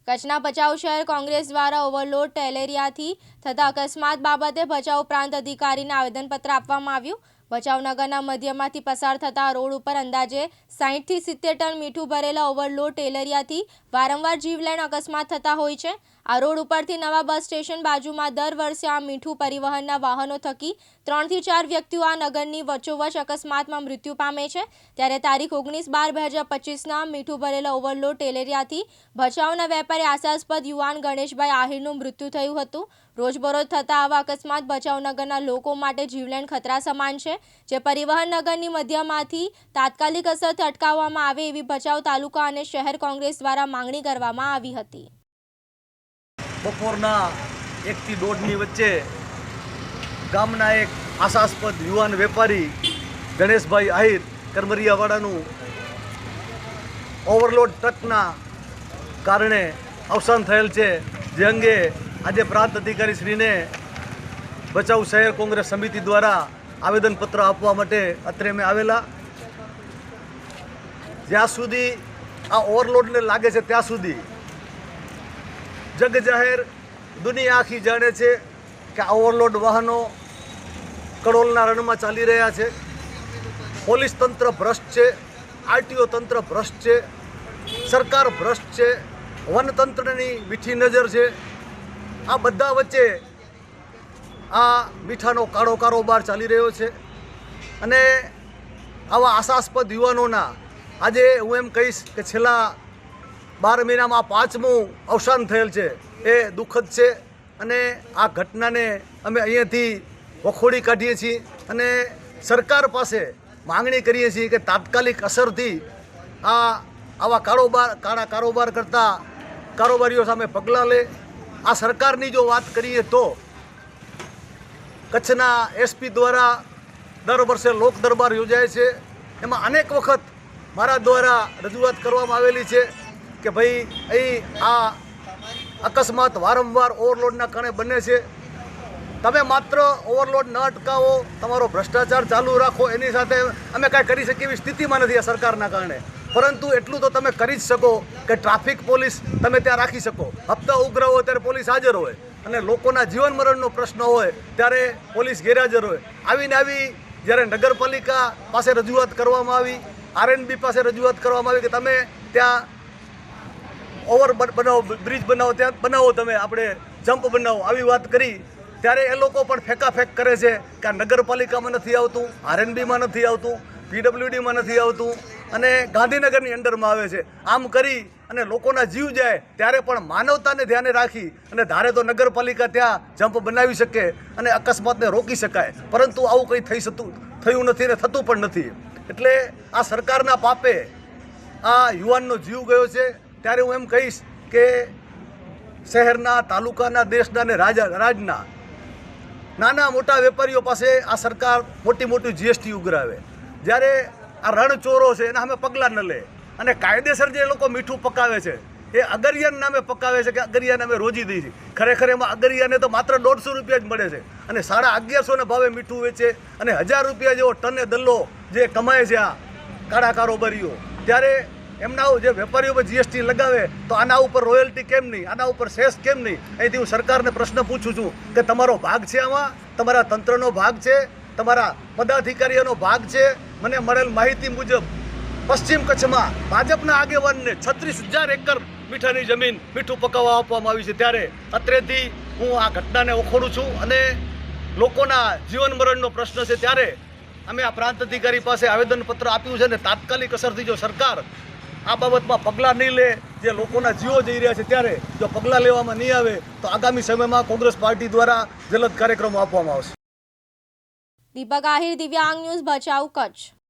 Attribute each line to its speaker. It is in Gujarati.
Speaker 1: કચ્છના ભચાઉ શહેર કોંગ્રેસ દ્વારા ઓવરલોડ ટેલેરિયાથી થતા અકસ્માત બાબતે ભચાઉ પ્રાંત અધિકારીને આવેદનપત્ર આપવામાં આવ્યું। ભચાઉ નગરના મધ્યમાંથી પસાર થતા રોડ ઉપર અંદાજે 60 થી 70 ટન મીઠું ભરેલા ઓવરલોડ ટેલેરિયાથી વારંવાર જીવલેણ અકસ્માત થતા હોય છે। આ રોડ ઉપરથી નવા બસ સ્ટેશન બાજુમાં દર વર્ષે આ મીઠું પરિવહનના વાહનો થકી 3 થી 4 વ્યક્તિઓ આ નગરની વચ્ચોવચ અકસ્માતમાં મૃત્યુ પામે છે। ત્યારે તારીખ 19/12/2025ના મીઠું ભરેલા ઓવરલોડ ટેલેરિયાથી ભચાઉના વેપારી આશાસ્પદ યુવાન ગણેશભાઈ આહિરનું મૃત્યુ થયું હતું। રોજબરોજ થતા આવા અકસ્માત ભચાઉ નગરના લોકો માટે જીવલેણ ખતરા સમાન છે, જે પરિવહન નગરની મધ્યમાંથી તાત્કાલિક અસરથી અટકાવવામાં આવે એવી ભચાઉ તાલુકા અને શહેર કોંગ્રેસ દ્વારા માંગણી કરવામાં આવી હતી।
Speaker 2: બપોરના 1 થી 1.5ની વચ્ચે ગામના એક આશાસ્પદ યુવાન વેપારી ગણેશભાઈ આહિર કરમરિયાવાડાનું ઓવરલોડ ટ્રકના કારણે અવસાન થયેલ છે, જે અંગે આજે પ્રાંત અધિકારી શ્રીને ભચાઉ શહેર કોંગ્રેસ સમિતિ દ્વારા આવેદનપત્ર આપવા માટે અત્રે અમે આવેલા। જ્યાં સુધી આ ઓવરલોડને લાગે છે ત્યાં સુધી જગ જાહેર દુનિયા આખી જાણે છે કે આ ઓવરલોડ વાહનો કડોલના રણમાં ચાલી રહ્યા છે। પોલીસ તંત્ર ભ્રષ્ટ છે, આરટીઓ તંત્ર ભ્રષ્ટ છે, સરકાર ભ્રષ્ટ છે, વનતંત્રની મીઠી નજર છે। આ બધા વચ્ચે આ મીઠાનો કાળો કારોબાર ચાલી રહ્યો છે અને આવા આશાસ્પદ યુવાનોના આજે હું એમ કહીશ કે છેલ્લા 12 મહિનામાં 5મું અવસાન થયેલ છે, એ દુઃખદ છે અને આ ઘટનાને અમે અહીંયાથી વખોડી કાઢીએ છીએ અને સરકાર પાસે માંગણી કરીએ છીએ કે તાત્કાલિક અસરથી આવા કાળા કારોબાર કરતા કારોબારીઓ સામે પગલાં લે। આ સરકારની જો વાત કરીએ તો કચ્છના એસપી દ્વારા દર વર્ષે લોક દરબાર યોજાય છે, એમાં અનેક વખત મારા દ્વારા રજૂઆત કરવામાં આવેલી છે કે ભાઈ અહીં આ અકસ્માત વારંવાર ઓવરલોડના કારણે બને છે, તમે માત્ર ઓવરલોડ ન અટકાવો, તમારો ભ્રષ્ટાચાર ચાલુ રાખો, એની સાથે અમે કાંઈ કરી શકીએ એવી સ્થિતિમાં નથી આ સરકારના કારણે। પરંતુ એટલું તો તમે કરી જ શકો કે ટ્રાફિક પોલીસ તમે ત્યાં રાખી શકો, હપ્તા ઉઘરાવ હોય ત્યારે પોલીસ હાજર હોય અને લોકોના જીવન મરણનો પ્રશ્ન હોય ત્યારે પોલીસ ગેરહાજર હોય। આવી જ્યારે નગરપાલિકા પાસે રજૂઆત કરવામાં આવી, આરએનબી પાસે રજૂઆત કરવામાં આવી કે તમે ત્યાં બનાવો, બ્રિજ બનાવો, ત્યાં બનાવો, તમે આપણે જમ્પ બનાવો, આવી વાત કરી ત્યારે એ લોકો પણ ફેંકાફેંક કરે છે કે આ નગરપાલિકામાં નથી આવતું, આરએનબીમાં નથી આવતું, પીડબ્લ્યુડીમાં નથી આવતું અને ગાંધીનગરની અંડરમાં આવે છે। આમ કરી અને લોકોના જીવ જાય ત્યારે પણ માનવતાને ધ્યાને રાખી અને ધારે તો નગરપાલિકા ત્યાં જમ્પ બનાવી શકે અને અકસ્માતને રોકી શકાય, પરંતુ આવું કંઈ થયું નથી ને થતું પણ નથી। એટલે આ સરકારના પાપે આ યુવાનનો જીવ ગયો છે। ત્યારે હું એમ કહીશ કે શહેરના, તાલુકાના, દેશના અને રાજના નાના મોટા વેપારીઓ પાસે આ સરકાર મોટી જીએસટી ઉઘરાવે, જ્યારે આ રણચોરો છે એના સામે પગલાં ન લે અને કાયદેસર જે લોકો મીઠું પકાવે છે એ અગરિયાના નામે પકાવે છે કે અગરિયાને અમે રોજી દઈએ છીએ, ખરેખર એમાં અગરિયાને તો માત્ર 150 રૂપિયા જ મળે છે અને 1150 ભાવે મીઠું વેચે અને 1000 રૂપિયા જેવો ટને દલ્લો જે કમાય છે આ કાળા કારોબારીઓ। ત્યારે એમના જે વેપારીઓ પર જીએસટી લગાવે તો આના ઉપર રોયલ્ટી કેમ નહીં, આના ઉપર સેસ કેમ નહીં? અહીંથી હું સરકારને પ્રશ્ન પૂછું છું કે તમારો ભાગ છે આમાં, તમારા તંત્રનો ભાગ છે, તમારા પદાધિકારીઓનો ભાગ છે? મને મળેલ માહિતી મુજબ પશ્ચિમ કચ્છમાં ભાજપના આગેવાનને 36,000 એકર મીઠાની જમીન મીઠું પકાવવા આપવામાં આવી છે। ત્યારે અત્રેથી હું આ ઘટનાને વખોડું છું અને લોકોના જીવન મરણનો પ્રશ્ન છે, ત્યારે અમે આ પ્રાંત અધિકારી પાસે આવેદનપત્ર આપ્યું છે અને તાત્કાલિક અસરથી જો સરકાર આ બાબતમાં પગલાં નહીં લે, જે લોકોના જીવો જઈ રહ્યા છે, ત્યારે જો પગલાં લેવામાં નહીં આવે તો આગામી સમયમાં કોંગ્રેસ પાર્ટી દ્વારા જલદ કાર્યક્રમો આપવામાં આવશે।
Speaker 1: દીપક આહિર, દિવ્યાંગ ન્યૂઝ, ભચાઉ, કચ્છ।